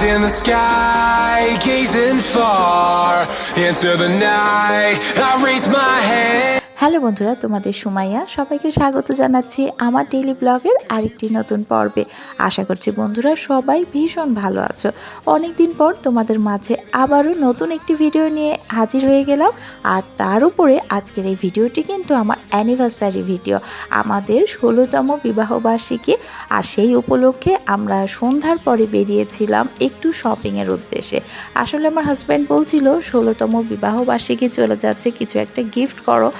in the sky, gazing far into the night. I raise my hand. Hello বন্ধুরা, তোমাদের সুমাইয়া সবাইকে স্বাগত জানাচ্ছি আমার ডেইলি ব্লগের আরেকটি নতুন পর্বে। আশা করছি বন্ধুরা সবাই ভীষণ ভালো আছো। অনেক দিন পর তোমাদের মাঝে আবারও নতুন একটি ভিডিও নিয়ে হাজির হয়ে গেলাম। আর তার উপরে আজকের এই ভিডিওটি কিন্তু আমার অ্যানিভার্সারি ভিডিও, আমাদের 16তম বিবাহবার্ষিকী। আর সেই উপলক্ষে আমরা সন্ধ্যার পরে বেরিয়েছিলাম একটু শপিংয়ের উদ্দেশ্যে। আসলে আমার হাজব্যান্ড বলছিল 16তম বিবাহবার্ষিকী চলে যাচ্ছে, কিছু একটা গিফট করো।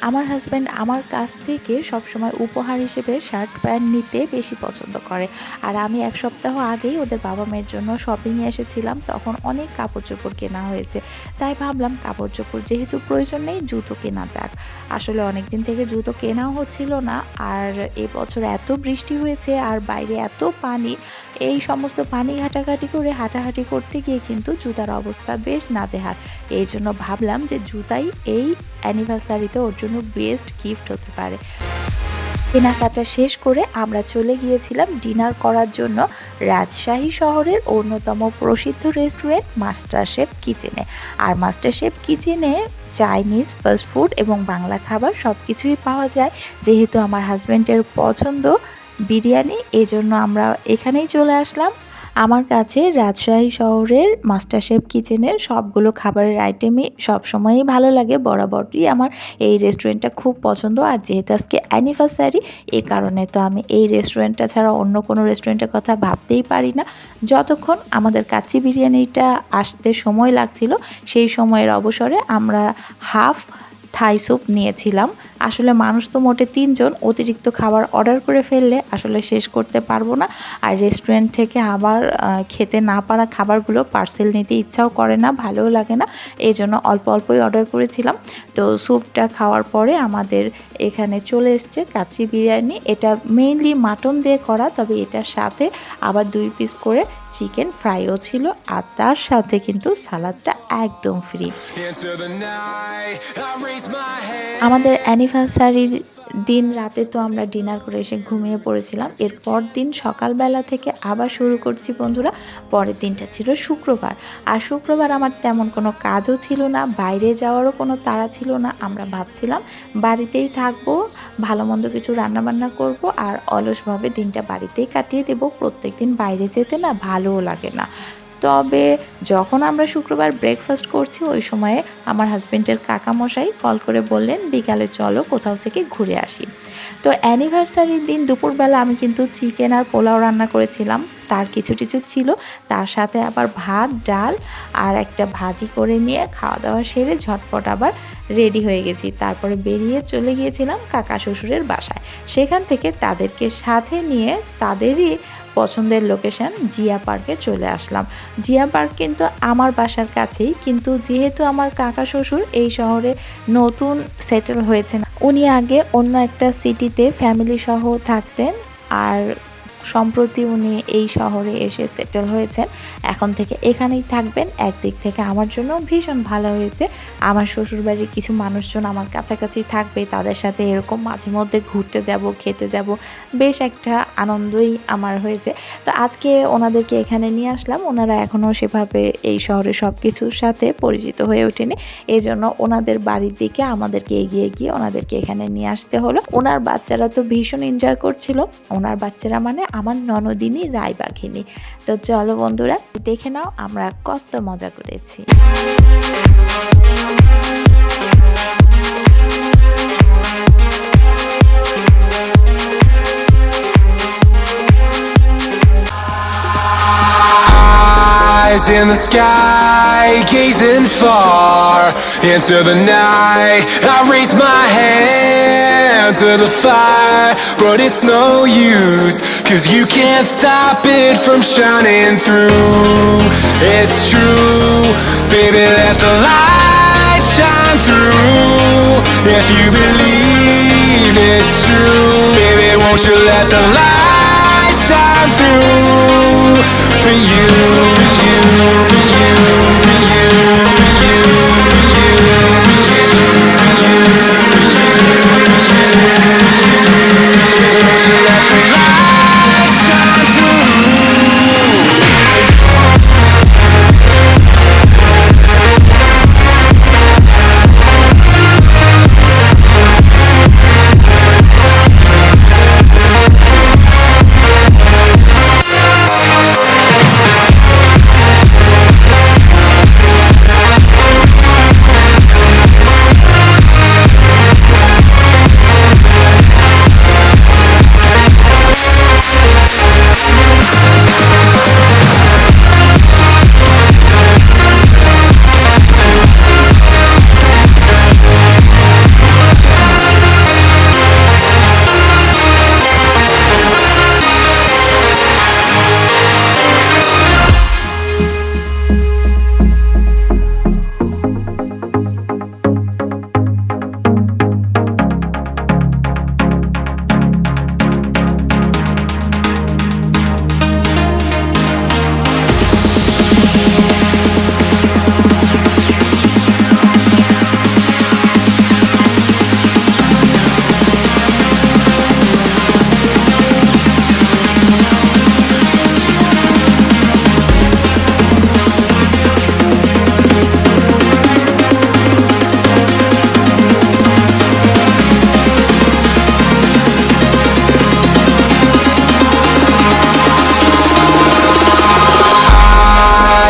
আমার হাজব্যান্ড আমার কাছ থেকে সবসময় উপহার হিসেবে শার্ট প্যান্ট নিতে বেশি পছন্দ করে। আর আমি এক সপ্তাহ আগেই ওদের বাবা মেয়ের জন্য শপিংয়ে এসেছিলাম, তখন অনেক কাপড় চোপড় কেনা হয়েছে। তাই ভাবলাম কাপড় চোপড় যেহেতু প্রয়োজন নেই, জুতো কেনা যাক। আসলে অনেক দিন থেকে জুতো কেনাও হচ্ছিল না। আর এবছর এত বৃষ্টি হয়েছে আর বাইরে এত পানি, এই সমস্ত পানি ঘাটাঘাটি করে হাঁটাহাঁটি করতে গিয়ে কিন্তু জুতার অবস্থা বেশ নাজেহাল। এই জন্য ভাবলাম যে জুতাই এই অ্যানিভার্সারিতে ওর জন্য বেস্ট গিফট হতে পারে। কেনাকাটা শেষ করে আমরা চলে গিয়েছিলাম ডিনার করার জন্য রাজশাহী শহরের অন্যতম প্রসিদ্ধ রেস্টুরেন্ট মাস্টার শেফ কিচেনে। আর মাস্টার শেফ কিচেনে চাইনিজ, ফাস্ট ফুড এবং বাংলা খাবার সব কিছুই পাওয়া যায়। যেহেতু আমার হাজব্যান্ডের পছন্দ বিরিয়ানি, এজন্য আমরা এখানেই চলে আসলাম। আমার কাছে রাজশাহী শহরের মাস্টার শেফ কিচেনের সবগুলো খাবারের আইটেমই সবসময়ই ভালো লাগে। বরাবরই আমার এই রেস্টুরেন্টটা খুব পছন্দ। আর যেহেতু আজকে অ্যানিভার্সারি, এই কারণে তো আমি এই রেস্টুরেন্টটা ছাড়া অন্য কোনো রেস্টুরেন্টের কথা ভাবতেই পারি না। যতক্ষণ আমাদের কাচ্চি বিরিয়ানিটা আসতে সময় লাগছিল, সেই সময়ের অবসরে আমরা হাফ থাই স্যুপ নিয়েছিলাম। আসলে মানুষ তো মোটে 3 জন, অতিরিক্ত খাবার অর্ডার করে ফেললে আসলে শেষ করতে পারবো না। আর রেস্টুরেন্ট থেকে আবার খেতে না পারা খাবারগুলো পার্সেল নিতে ইচ্ছাও করে না, ভালোও লাগে না। এই জন্য অল্প অল্পই অর্ডার করেছিলাম। তো স্যুপটা খাওয়ার পরে আমাদের এখানে চলে এসছে কাচ্চি বিরিয়ানি। এটা মেইনলি মাটন দিয়ে করা, তবে এটার সাথে আবার 2 পিস করে চিকেন ফ্রাইও ছিল। আর তার সাথে কিন্তু সালাদটা একদম ফ্রি। আমাদের অ্যানিভার্সারির দিন রাতে তো আমরা ডিনার করে এসে ঘুমিয়ে পড়েছিলাম। এরপর দিন সকালবেলা থেকে আবার শুরু করছি বন্ধুরা। পরের দিনটা ছিল শুক্রবার। আর শুক্রবার আমার তেমন কোনো কাজও ছিল না, বাইরে যাওয়ারও কোনো তাড়া ছিল না। আমরা ভাবছিলাম বাড়িতেই থাকবো, ভালো মন্দ কিছু রান্নাবান্না করব আর অলসভাবে দিনটা বাড়িতেই কাটিয়ে দেব। প্রত্যেক দিন বাইরে যেতে না ভালোও লাগে না। তবে যখন আমরা শুক্রবার ব্রেকফাস্ট করছি, ওই সময়ে আমার হাজব্যান্ডের কাকামশাই কল করে বললেন বিকালে চলো কোথাও থেকে ঘুরে আসি। তো অ্যানিভার্সারির দিন দুপুরবেলা আমি কিন্তু চিকেন আর পোলাও রান্না করেছিলাম, তার কিছু ছিল। তার সাথে আবার ভাত, ডাল আর একটা ভাজি করে নিয়ে খাওয়া দাওয়া সেরে ঝটপট আবার রেডি হয়ে গেছি। তারপরে বেরিয়ে চলে গিয়েছিলাম কাকা শ্বশুরের বাসায়। সেখান থেকে তাদেরকে সাথে নিয়ে তাদেরই পছন্দের লোকেশন জিয়া পার্কে চলে আসলাম। জিয়া পার্ক কিন্তু আমার বাসার কাছেই, কিন্তু যেহেতু আমার কাকা শ্বশুর এই শহরে নতুন সেটেল হয়েছেন, উনি আগে অন্য একটা সিটিতে ফ্যামিলি সহ থাকতেন। আর সম্প্রতি উনি এই শহরে এসে সেটেল হয়েছেন, এখন থেকে এখানেই থাকবেন। একদিক থেকে আমার জন্য ভীষণ ভালো হয়েছে, আমার শ্বশুরবাড়ির কিছু মানুষজন আমার কাছাকাছি থাকবে, তাদের সাথে এরকম মাঝে মধ্যে ঘুরতে যাব, খেতে যাব, বেশ একটা আনন্দই আমার হয়েছে। তো আজকে ওনাদেরকে এখানে নিয়ে আসলাম। ওনারা এখনও সেভাবে এই শহরে সব কিছুর সাথে পরিচিত হয়ে ওঠেনি, এই জন্য ওনাদের বাড়ির দিকে আমাদেরকে এগিয়ে গিয়ে ওনাদেরকে এখানে নিয়ে আসতে হলো। ওনার বাচ্চারা তো ভীষণ এনজয় করছিল। ওনার বাচ্চারা মানে আমার ননদিনী রায়বাঘিনী। তো চলো বন্ধুরা দেখে নাও আমরা কত মজা করেছি। Eyes in the sky, gazing far into the night. I raise my hand to the fire, but it's no use, 'cause you can't stop it from shining through. It's true, baby, let the light shine through. If you believe it's true, baby, won't you let the light shine through for you, for you, for you, for you, for you, for you, for you, for you, won't you let the light shine through.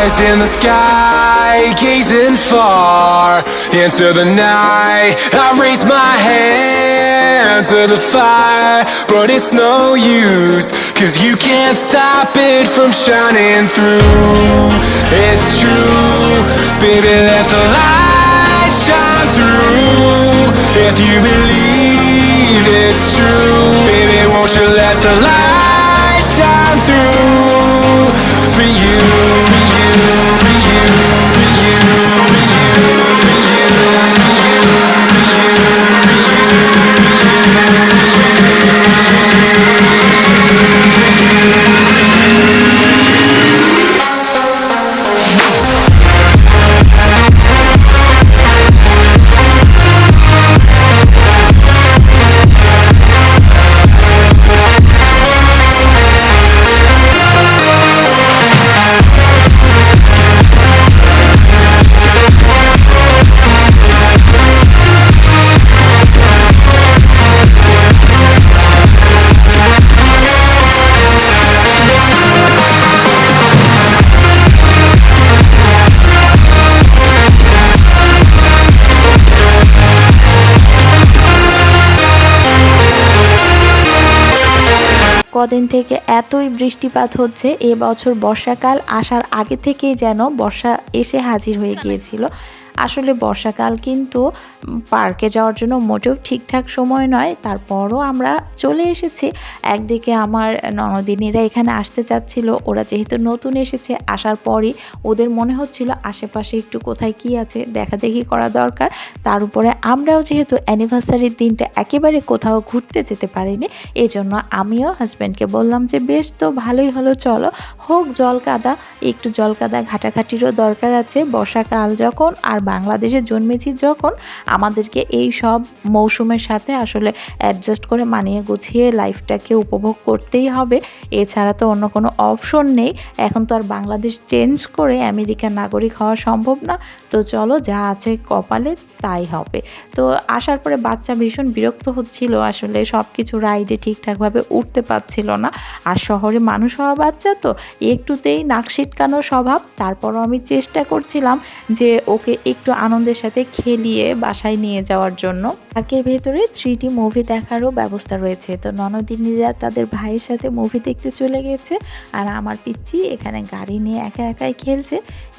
eyes in the sky, gazing far into the night. I raise my hand to the fire, but it's no use, 'cause you can't stop it from shining through. It's true, baby, let the light shine through. If you believe it's true, baby, won't you let the light shine through for you, for you, for you, for you, for you, for you, কদিন থেকে এতই বৃষ্টিপাত হচ্ছে, এবছর বর্ষাকাল আসার আগে থেকেই যেন বর্ষা এসে হাজির হয়ে গিয়েছিল। আসলে বর্ষাকাল কিন্তু পার্কে যাওয়ার জন্য মোটেও ঠিকঠাক সময় নয়, তারপরও আমরা চলে এসেছি। একদিকে আমার ননদিনীরা এখানে আসতে চাচ্ছিল, ওরা যেহেতু নতুন এসেছে, আসার পরই ওদের মনে হচ্ছিল আশেপাশে একটু কোথায় কি আছে দেখাদেখি করা দরকার। তার উপরে আমরাও যেহেতু অ্যানিভার্সারির দিনটা একেবারে কোথাও ঘুরতে যেতে পারিনি, এই জন্য আমিও হাজব্যান্ডকে বললাম যে বেশ তো ভালোই হলো, চলো হোক জল কাদা, একটু জল কাদা ঘাটাঘাটিরও দরকার আছে। বর্ষাকাল যখন আর বাংলাদেশে জন্মেছি যখন, আমাদেরকে এই সব মৌসুমের সাথে আসলে অ্যাডজাস্ট করে মানিয়ে গুছিয়ে লাইফটাকে উপভোগ করতেই হবে, এছাড়া তো অন্য কোনো অপশন নেই। এখন তো আর বাংলাদেশ চেঞ্জ করে আমেরিকার নাগরিক হওয়া সম্ভব না, তো চলো যা আছে কপালে তাই হবে। তো আসার পরে বাচ্চা ভীষণ বিরক্ত হচ্ছিল, আসলে সব কিছু রাইডে ঠিকঠাকভাবে উঠতে পারছিল না। আর শহরে মানুষ হওয়া বাচ্চা তো একটুতেই নাক সিটকানো স্বভাব, তারপরও আমি চেষ্টা করছিলাম যে ওকে একটু আনন্দের সাথে খেলিয়ে বাসায় নিয়ে যাওয়ার জন্য। পার্কের ভেতরে 3D মুভি দেখারও ব্যবস্থা রয়েছে, তো ননদিনীরা তাদের ভাইয়ের সাথে মুভি দেখতে চলে গেছে, আর আমার পিচ্চি এখানে গাড়ি নিয়ে একা একাই খেলছে।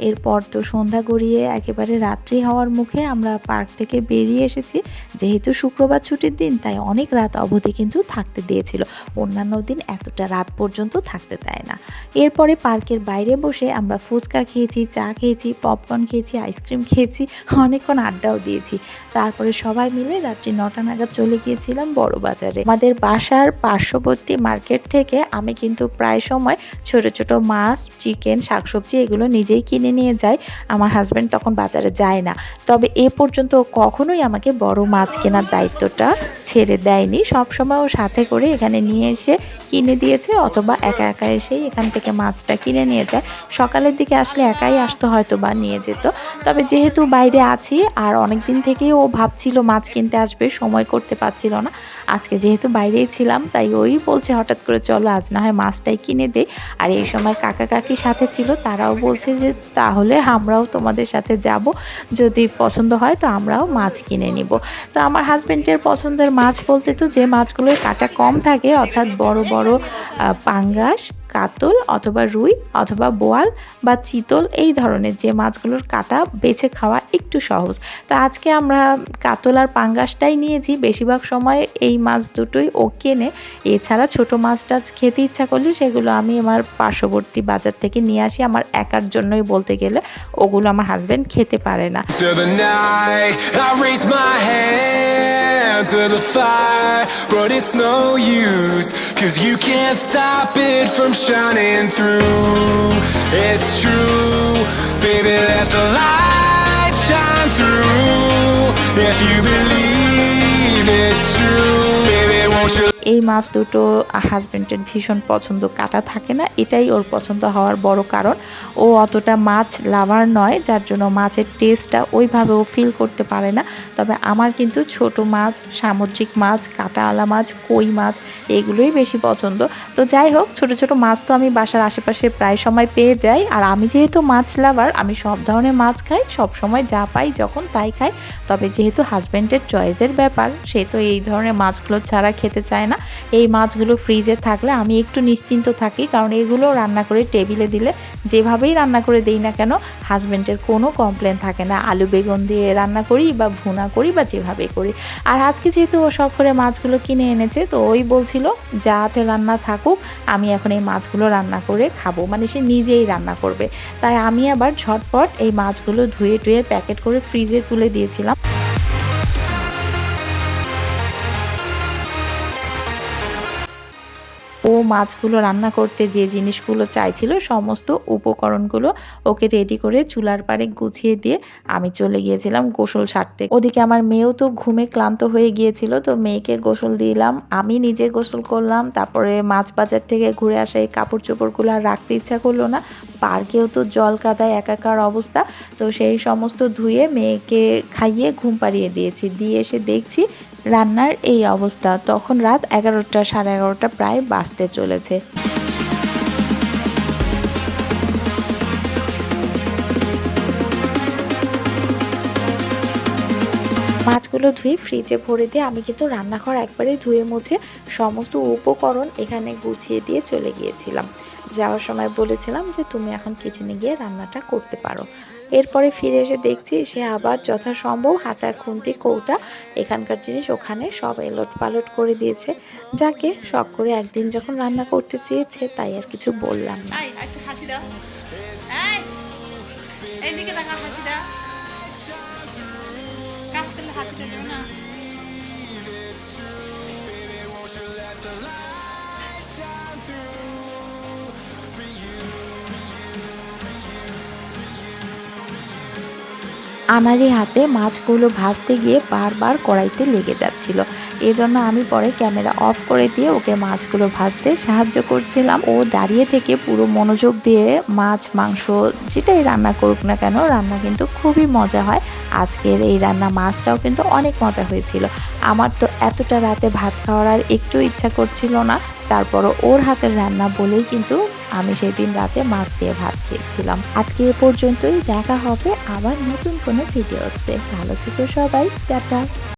এরপর তো সন্ধ্যা গড়িয়ে একেবারে রাত্রি হওয়ার মুখে আমরা পার্ক থেকে বেরিয়ে এসেছি। যেহেতু শুক্রবার ছুটির দিন, তাই অনেক রাত অবধি কিন্তু থাকতে দিয়েছিল, অন্যান্য দিন এতটা রাত পর্যন্ত থাকতে দেয় না। এরপরে পার্কের বাইরে বসে আমরা ফুচকা খেয়েছি, চা খেয়েছি, পপকর্ন খেয়েছি, আইসক্রিম খেয়েছি, অনেকক্ষণ আড্ডাও দিয়েছি। তারপরে সবাই মিলে রাত্রি 9টা নাগাদ চলে গিয়েছিলাম বড় বাজারে। আমাদের বাসার পার্শ্ববর্তী মার্কেট থেকে আমি কিন্তু প্রায় সময় ছোট ছোট মাছ, চিকেন, শাকসবজি এগুলো নিজেই কিনে নিয়ে যাই। আমার হাজব্যান্ড তখন বাজারে যায় না, তবে এ পর্যন্ত কখনোই আমাকে বড় মাছ কেনার দায়িত্বটা ছেড়ে দেয়নি। সবসময় ও সাথে করে এখানে নিয়ে এসে কিনে দিয়েছে, অথবা একা একা এসেই এখান থেকে মাছটা কিনে নিয়ে যায়। সকালের দিকে আসলে একাই আসতো হয়তো বা নিয়ে যেত, তবে যেহেতু বাইরে আছি আর অনেক দিন থেকেই ও ভাবছিল মাছ কিনতে আসবে, সময় করতে পারছিল না। আজকে যেহেতু বাইরেই ছিলাম, তাই ওই বলছে হঠাৎ করে চলো আজ না হয় মাছটাই কিনে দেই। আর এই সময় কাকা কাকি সাথে ছিল, তারাও বলছে যে তাহলে আমরাও তোমাদের সাথে যাব, যদি পছন্দ হয় তো আমরাও মাছ কিনে নিব। তো আমার হাজব্যান্ডের পছন্দের মাছ বলতে তো যে মাছগুলোর কাঁটা কম থাকে, অর্থাৎ বড় বড় পাঙ্গাস, কাতল অথবা রুই অথবা বোয়াল বা চিতল, এই ধরনের যে মাছগুলোর কাঁটা বেছে খাওয়া একটু সহজ। তো আজকে আমরা কাতল আর পাঙ্গাসটাই নিয়েছি, বেশিরভাগ সময় এই মাছ দুটোই ও কেনে। এছাড়া ছোট মাছ টাছ খেতে ইচ্ছা করলে সেগুলো আমি আমার পার্শ্ববর্তী বাজার থেকে নিয়ে আসি, আমার একার জন্যই বলতে গেলে, ওগুলো আমার হাজব্যান্ড খেতে পারে না। To the night, I raise my hand to the fire, but it's no use, 'cause you can't stop it from shining through. It's true, baby, let the light shine through. If you believe it's true, baby, won't you? এই মাছ দুটো হাজব্যান্ডের ভীষণ পছন্দ, কাটা থাকে না, এটাই ওর পছন্দ হওয়ার বড় কারণ। ও অতটা মাছ লাভার নয়, যার জন্য মাছের টেস্টটা ওইভাবে ও ফিল করতে পারে না। তবে আমার কিন্তু ছোট মাছ, সামুদ্রিক মাছ, কাঁটাওয়ালা মাছ, কই মাছ এগুলোই বেশি পছন্দ। তো যাই হোক, ছোট ছোট মাছ তো আমি বাসার আশেপাশে প্রায় সময় পেয়ে যাই। আর আমি যেহেতু মাছ লাভার, আমি সব ধরনের মাছ খাই, সব সময় যা পাই যখন তাই খাই। তবে যেহেতু হাজব্যান্ডের চয়েসের ব্যাপার, সে তো এই ধরনের মাছগুলো ছাড়া খেতে চায় না। এই মাছগুলো ফ্রিজে থাকলে আমি একটু নিশ্চিন্ত থাকি, কারণ এগুলো রান্না করে টেবিলে দিলে যেভাবেই রান্না করে দেই না কেন হাজব্যান্ডের কোনো কমপ্লেন থাকে না। আলু বেগুন দিয়ে রান্না করি বা ভুনা করি বা যেভাবে করি। আর আজকে যেহেতু ও শখ করে মাছগুলো কিনে এনেছে, তো ওই বলছিল যা আছে রান্না থাকুক, আমি এখন এই মাছগুলো রান্না করে খাবো, মানে সে নিজেই রান্না করবে। তাই আমি আবার ঝটপট এই মাছগুলো ধুয়ে টুয়ে প্যাকেট করে ফ্রিজে তুলে দিয়েছিলাম। ও মাছগুলো রান্না করতে যে জিনিসগুলো চাইছিল সমস্ত উপকরণগুলো ওকে রেডি করে চুলার পাড়ে গুছিয়ে দিয়ে আমি চলে গিয়েছিলাম গোসল সারতে। ওদিকে আমার মেয়েও তো ঘুমে ক্লান্ত হয়ে গিয়েছিল, তো মেয়েকে গোসল দিলাম, আমি নিজে গোসল করলাম। তারপরে মাছ বাজার থেকে ঘুরে আসা এই কাপড় চোপড়গুলো আর রাখতে ইচ্ছা করলো না, পার্কেও তো জল কাদায় একাকার অবস্থা। তো সেই সমস্ত ধুয়ে মেয়েকে খাইয়ে ঘুম পাড়িয়ে দিয়েছি, দিয়ে এসে দেখছি রান্নার এই অবস্থা। তখন রাত 11টা, সাড়ে 11টা প্রায় বাজতে চলেছে। মাছগুলো ধুয়ে ফ্রিজে ভরে দিয়ে আমি কিন্তু রান্নাঘর একবারে ধুয়ে মুছে সমস্ত উপকরণ এখানে গুছিয়ে দিয়ে চলে গিয়েছিলাম। যাওয়ার সময় বলেছিলাম যে তুমি এখন কিচেনে গিয়ে রান্নাটা করতে পারো। এরপরে ফিরে এসে দেখছি সে আবার যথাসম্ভব হাতা খুন্তি কৌটা এখানকার জিনিস ওখানে সব এলট পালট করে দিয়েছে। যাকে শখ করে একদিন যখন রান্না করতে চেয়েছে, তাই আর কিছু বললাম না। আনারি হাতে মাছগুলো ভাজতে গিয়ে বারবার কড়াইতে লেগে যাচ্ছিল। এজন্য আমি পরে ক্যামেরা অফ করে দিয়ে ওকে মাছগুলো ভাজতে সাহায্য করছিলাম। ও দাঁড়িয়ে থেকে পুরো মনোযোগ দিয়ে মাছ মাংস যেটাই রান্না করুক না কেন, রান্না কিন্তু খুবই মজা হয়। আজকের এই রান্না মাছটাও কিন্তু অনেক মজা হয়েছিল। আমার তো এতটা রাতে ভাত খাওয়ার আর একটু ইচ্ছা করছিল না, তারপরও ওর হাতের রান্না বলেই কিন্তু আমি সেদিন রাতে মাছ দিয়ে ভাত খেয়েছিলাম। আজকে এ পর্যন্তই, দেখা হবে আবার নতুন কোনো ভিডিওতে। ভালো থেকো সবাই, টাটা।